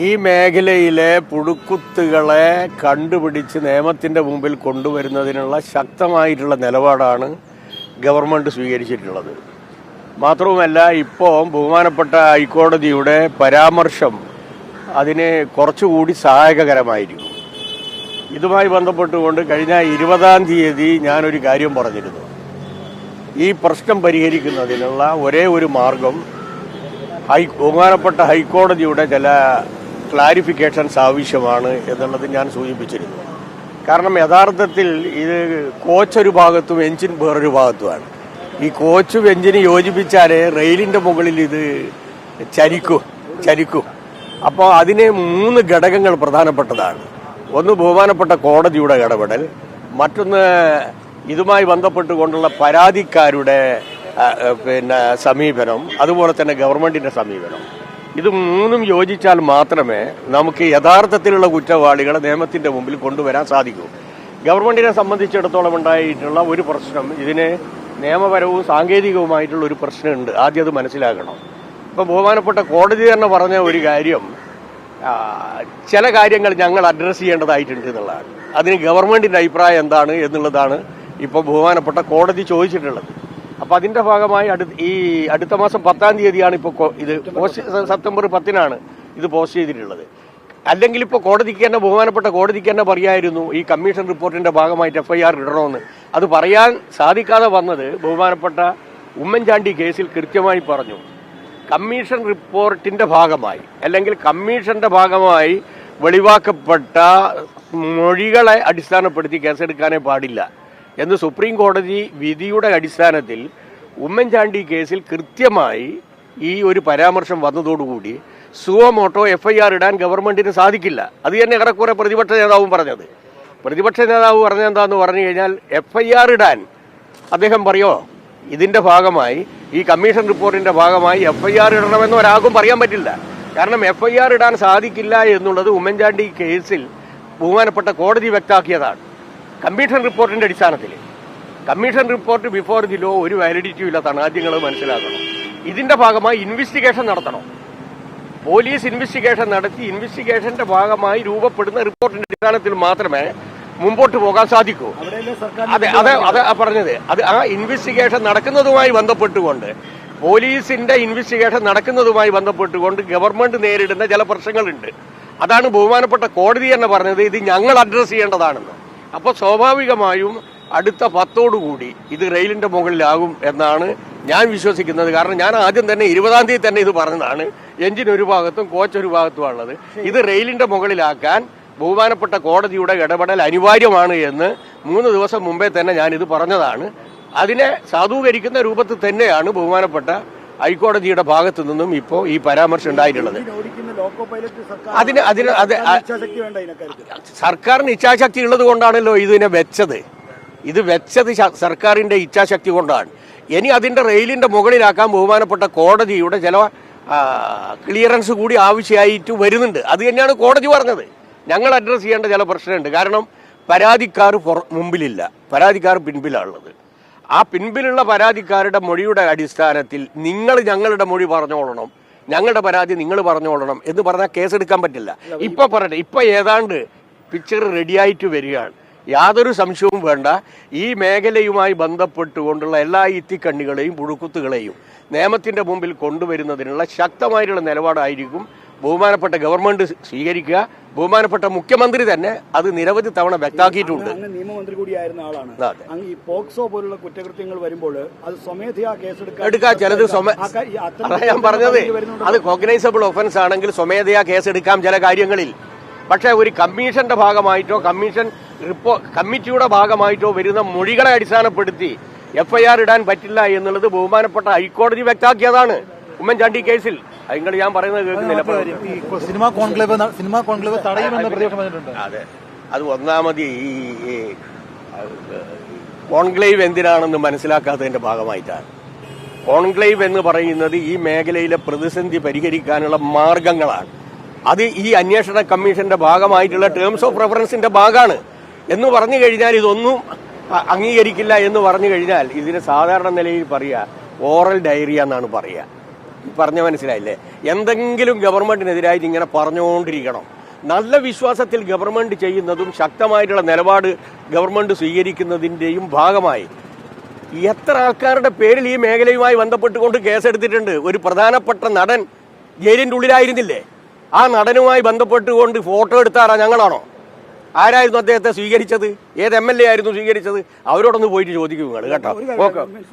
ഈ മേഖലയിലെ പുഴുക്കുത്തുകളെ കണ്ടുപിടിച്ച് നിയമത്തിൻ്റെ മുമ്പിൽ കൊണ്ടുവരുന്നതിനുള്ള ശക്തമായിട്ടുള്ള നിലപാടാണ് ഗവൺമെൻറ് സ്വീകരിച്ചിട്ടുള്ളത്. മാത്രവുമല്ല, ഇപ്പോൾ ബഹുമാനപ്പെട്ട ഹൈക്കോടതിയുടെ പരാമർശം അതിന് കുറച്ചുകൂടി സഹായകരമായിരിക്കും. ഇതുമായി ബന്ധപ്പെട്ടുകൊണ്ട് കഴിഞ്ഞ 20-ാം തീയതി ഞാനൊരു കാര്യം പറഞ്ഞിരുന്നു. ഈ പ്രശ്നം പരിഹരിക്കുന്നതിനുള്ള ഒരേ ഒരു മാർഗം ബഹുമാനപ്പെട്ട ഹൈക്കോടതിയുടെ ചില ക്ലാരിഫിക്കേഷൻസ് ആവശ്യമാണ് എന്നുള്ളത് ഞാൻ സൂചിപ്പിച്ചിരുന്നു. കാരണം യഥാർത്ഥത്തിൽ ഇത് കോച്ചൊരു ഭാഗത്തും എഞ്ചിൻ വേറൊരു ഭാഗത്തുമാണ്. ഈ കോച്ചും എഞ്ചിന് യോജിപ്പിച്ചാൽ റെയിലിൻ്റെ മുകളിൽ ഇത് ചരിക്കും. അപ്പോൾ അതിന് 3 ഘടകങ്ങൾ പ്രധാനപ്പെട്ടതാണ്. ഒന്ന് ബഹുമാനപ്പെട്ട കോടതിയുടെ ഇടപെടൽ, മറ്റൊന്ന് ഇതുമായി ബന്ധപ്പെട്ടുകൊണ്ടുള്ള പരാതിക്കാരുടെ സമീപനം, അതുപോലെ തന്നെ ഗവൺമെന്റിന്റെ സമീപനം. ഇത് 3ഉം യോജിച്ചാൽ മാത്രമേ നമുക്ക് യഥാർത്ഥത്തിലുള്ള കുറ്റവാളികളെ നിയമത്തിന്റെ മുമ്പിൽ കൊണ്ടുവരാൻ സാധിക്കൂ. ഗവൺമെന്റിനെ സംബന്ധിച്ചിടത്തോളം ഉണ്ടായിട്ടുള്ള ഒരു പ്രശ്നം, ഇതിന് നിയമപരവും സാങ്കേതികവുമായിട്ടുള്ള ഒരു പ്രശ്നമുണ്ട്. ആദ്യം അത് മനസ്സിലാക്കണം. ഇപ്പം ബഹുമാനപ്പെട്ട കോടതി തന്നെ പറഞ്ഞ ഒരു കാര്യം, ചില കാര്യങ്ങൾ ഞങ്ങൾ അഡ്രസ്സ് ചെയ്യേണ്ടതായിട്ടുണ്ട് എന്നുള്ളതാണ്. അതിന് ഗവൺമെന്റിന്റെ അഭിപ്രായം എന്താണ് എന്നുള്ളതാണ് ഇപ്പോൾ ബഹുമാനപ്പെട്ട കോടതി ചോദിച്ചിട്ടുള്ളത്. അപ്പം അതിന്റെ ഭാഗമായി അടുത്ത മാസം 10-ാം തീയതിയാണ് ഇപ്പോൾ ഇത് സെപ്റ്റംബർ 10-നാണ് ഇത് പോസ്റ്റ് ചെയ്തിട്ടുള്ളത്. അല്ലെങ്കിൽ ഇപ്പോൾ കോടതിക്ക് തന്നെ, ബഹുമാനപ്പെട്ട കോടതിക്ക് തന്നെ പറയായിരുന്നു ഈ കമ്മീഷൻ റിപ്പോർട്ടിന്റെ ഭാഗമായിട്ട് FIR ഇടണമെന്ന്. അത് പറയാൻ സാധിക്കാതെ വന്നത് ബഹുമാനപ്പെട്ട ഉമ്മൻചാണ്ടി കേസിൽ കൃത്യമായി പറഞ്ഞു. കമ്മീഷൻ റിപ്പോർട്ടിന്റെ ഭാഗമായി അല്ലെങ്കിൽ കമ്മീഷന്റെ ഭാഗമായി വെളിവാക്കപ്പെട്ട മൊഴികളെ അടിസ്ഥാനപ്പെടുത്തി കേസെടുക്കാനേ പാടില്ല എന്ന് സുപ്രീം കോടതി വിധിയുടെ അടിസ്ഥാനത്തിൽ ഉമ്മൻചാണ്ടി കേസിൽ കൃത്യമായി ഈ ഒരു പരാമർശം വന്നതോടുകൂടി സുവമോട്ടോ FIR ഇടാൻ ഗവൺമെന്റിന് സാധിക്കില്ല. അത് തന്നെ ഏറെക്കുറെ പ്രതിപക്ഷ നേതാവും പറഞ്ഞത്. പ്രതിപക്ഷ നേതാവ് പറഞ്ഞെന്താന്ന് പറഞ്ഞു കഴിഞ്ഞാൽ, FIR ഇടാൻ അദ്ദേഹം പറയോ ഇതിന്റെ ഭാഗമായി, ഈ കമ്മീഷൻ റിപ്പോർട്ടിന്റെ ഭാഗമായി FIR ഇടണമെന്ന് ഒരാൾക്കും പറയാൻ പറ്റില്ല. കാരണം FIR ഇടാൻ സാധിക്കില്ല എന്നുള്ളത് ഉമ്മൻചാണ്ടി കേസിൽ ബഹുമാനപ്പെട്ട കോടതി വ്യക്തമാക്കിയതാണ്. കമ്മീഷൻ റിപ്പോർട്ടിന്റെ അടിസ്ഥാനത്തിൽ commission report before the law ഒരു വാലിഡിറ്റി ഇല്ലാത്തതാണ്. ആദ്യങ്ങൾ മനസ്സിലാക്കണം. ഇതിന്റെ ഭാഗമായി ഇൻവെസ്റ്റിഗേഷൻ നടത്തണം. പോലീസ് ഇൻവെസ്റ്റിഗേഷൻ നടത്തി ഇൻവെസ്റ്റിഗേഷന്റെ ഭാഗമായി രൂപപ്പെടുന്ന റിപ്പോർട്ടിന്റെ അടിസ്ഥാനത്തിൽ മാത്രമേ മുമ്പോട്ട് പോകാൻ സാധിക്കൂ. അതെ പറഞ്ഞത്. ആ ഇൻവെസ്റ്റിഗേഷൻ നടക്കുന്നതുമായി ബന്ധപ്പെട്ടുകൊണ്ട്, പോലീസിന്റെ ഇൻവെസ്റ്റിഗേഷൻ നടക്കുന്നതുമായി ബന്ധപ്പെട്ടുകൊണ്ട് ഗവൺമെന്റ് നേരിടുന്ന ചില പ്രശ്നങ്ങളുണ്ട്. അതാണ് ബഹുമാനപ്പെട്ട കോടതി തന്നെ പറഞ്ഞത് ഇത് ഞങ്ങൾ അഡ്രസ് ചെയ്യേണ്ടതാണെന്ന്. അപ്പോൾ സ്വാഭാവികമായും അടുത്ത 10ഓടുകൂടി ഇത് റെയിലിന്റെ മുകളിലാകും എന്നാണ് ഞാൻ വിശ്വസിക്കുന്നത്. കാരണം ഞാൻ ആദ്യം തന്നെ 20-ാം തീയതി തന്നെ ഇത് പറഞ്ഞതാണ്. എഞ്ചിൻ ഒരു ഭാഗത്തും കോച്ച് ഒരു ഭാഗത്തുമാണുള്ളത്. ഇത് റെയിലിന്റെ മുകളിലാക്കാൻ ബഹുമാനപ്പെട്ട കോടതിയുടെ ഇടപെടൽ അനിവാര്യമാണ് എന്ന് 3 ദിവസം മുമ്പേ തന്നെ ഞാനിത് പറഞ്ഞതാണ്. അതിനെ സാധൂകരിക്കുന്ന രൂപത്തിൽ തന്നെയാണ് ബഹുമാനപ്പെട്ട ഹൈക്കോടതിയുടെ ഭാഗത്തു നിന്നും ഇപ്പോൾ ഈ പരാമർശം ഉണ്ടായിട്ടുള്ളത്. സർക്കാരിന് ഇച്ഛാശക്തി ഉള്ളത് കൊണ്ടാണല്ലോ ഇതിനെ വെച്ചത്. ഇത് വെച്ചത് സർക്കാരിന്റെ ഇച്ഛാശക്തി കൊണ്ടാണ്. ഇനി അതിന്റെ റെയിലിന്റെ മുകളിലാക്കാൻ ബഹുമാനപ്പെട്ട കോടതിയുടെ ചില ക്ലിയറൻസ് കൂടി ആവശ്യമായിട്ട് വരുന്നുണ്ട്. അത് തന്നെയാണ് കോടതി പറഞ്ഞത്. ഞങ്ങൾ അഡ്രസ് ചെയ്യേണ്ട ചില പ്രശ്നമുണ്ട്. കാരണം പരാതിക്കാർ മുമ്പിലില്ല, പരാതിക്കാർ പിൻപിലാണുള്ളത്. ആ പിൻപിലുള്ള പരാതിക്കാരുടെ മൊഴിയുടെ അടിസ്ഥാനത്തിൽ നിങ്ങൾ ഞങ്ങളുടെ മൊഴി പറഞ്ഞോളണം, ഞങ്ങളുടെ പരാതി നിങ്ങൾ പറഞ്ഞോളണം എന്ന് പറഞ്ഞാൽ കേസെടുക്കാൻ പറ്റില്ല. ഇപ്പൊ പറയട്ടെ, ഇപ്പൊ ഏതാണ്ട് പിക്ചർ റെഡിയായിട്ട് വരികയാണ്. യാതൊരു സംശയവും വേണ്ട. ഈ മേഖലയുമായി ബന്ധപ്പെട്ടുകൊണ്ടുള്ള എല്ലാ ഇത്തിക്കണ്ണികളെയും പുഴുക്കുത്തുകളെയും നിയമത്തിന്റെ മുമ്പിൽ കൊണ്ടുവരുന്നതിനുള്ള ശക്തമായിട്ടുള്ള നിലപാടായിരിക്കും ബഹുമാനപ്പെട്ട ഗവൺമെന്റ് സ്വീകരിക്കുക. ബഹുമാനപ്പെട്ട മുഖ്യമന്ത്രി തന്നെ അത് നിരവധി തവണ വ്യക്തമാക്കിയിട്ടുണ്ട്. നിയമമന്ത്രി കൂടിയായിരുന്ന ആളാണ്. ഈ പോക്സോ പോലുള്ള കുറ്റകൃത്യങ്ങൾ വരുമ്പോൾ അത് സ്വമേധയാ കേസെടുക്കാം. ചിലത് ഞാൻ പറഞ്ഞത് അത് കോഗ്നൈസബിൾ ഒഫൻസ് ആണെങ്കിൽ സ്വമേധയാ കേസെടുക്കാം ചില കാര്യങ്ങളിൽ. പക്ഷേ ഒരു കമ്മീഷന്റെ ഭാഗമായിട്ടോ കമ്മിറ്റിയുടെ ഭാഗമായിട്ടോ വരുന്ന മൊഴികളെ അടിസ്ഥാനപ്പെടുത്തി FIR ഇടാൻ പറ്റില്ല എന്നുള്ളത് ബഹുമാനപ്പെട്ട ഹൈക്കോടതി വ്യക്തമാക്കിയതാണ് ഉമ്മൻചാണ്ടി കേസിൽ. നിങ്ങൾ ഞാൻ പറയുന്നത് കേൾക്കുന്നില്ല. സിനിമാ കോൺക്ലേവ് തടയുമെന്ന് പ്രതിപക്ഷം പറഞ്ഞിട്ടുണ്ട്. അതെ, അത് ഒന്നാമത് ഈ കോൺക്ലേവ് എന്തിനാണെന്ന് മനസ്സിലാക്കാത്തതിന്റെ ഭാഗമായിട്ടാണ്. കോൺക്ലേവ് എന്ന് പറയുന്നത് ഈ മേഖലയിലെ പ്രതിസന്ധി പരിഹരിക്കാനുള്ള മാർഗങ്ങളാണ്. അത് ഈ അന്വേഷണ കമ്മീഷന്റെ ഭാഗമായിട്ടുള്ള ടേംസ് ഓഫ് റെഫറൻസിന്റെ ഭാഗമാണ് എന്ന് പറഞ്ഞു കഴിഞ്ഞാൽ, ഇതൊന്നും അംഗീകരിക്കില്ല എന്ന് പറഞ്ഞു കഴിഞ്ഞാൽ ഇതിന് സാധാരണ നിലയിൽ പറയുക ഓറൽ ഡയറിയ എന്നാണ് പറയുക. പറഞ്ഞ മനസ്സിലായില്ലേ? എന്തെങ്കിലും ഗവൺമെന്റിനെതിരായിട്ട് ഇങ്ങനെ പറഞ്ഞുകൊണ്ടിരിക്കണം. നല്ല വിശ്വാസത്തിൽ ഗവൺമെന്റ് ചെയ്യുന്നതും ശക്തമായിട്ടുള്ള നിലപാട് ഗവൺമെന്റ് സ്വീകരിക്കുന്നതിൻ്റെയും ഭാഗമായി എത്ര ആൾക്കാരുടെ പേരിൽ ഈ മേഖലയുമായി ബന്ധപ്പെട്ടുകൊണ്ട് കേസെടുത്തിട്ടുണ്ട്. ഒരു പ്രധാനപ്പെട്ട നടൻ ജയിലിൻ്റെ ഉള്ളിലായിരുന്നില്ലേ? ആ നടനുമായി ബന്ധപ്പെട്ടുകൊണ്ട് ഫോട്ടോ എടുത്താരാ? ഞങ്ങളാണോ? ആരായിരുന്നു അദ്ദേഹത്തെ സ്വീകരിച്ചത്? ഏത് MLA ആയിരുന്നു സ്വീകരിച്ചത്? അവരോടൊന്ന് പോയിട്ട് ചോദിക്കും നിങ്ങൾ കേട്ടോ. ഓക്കെ.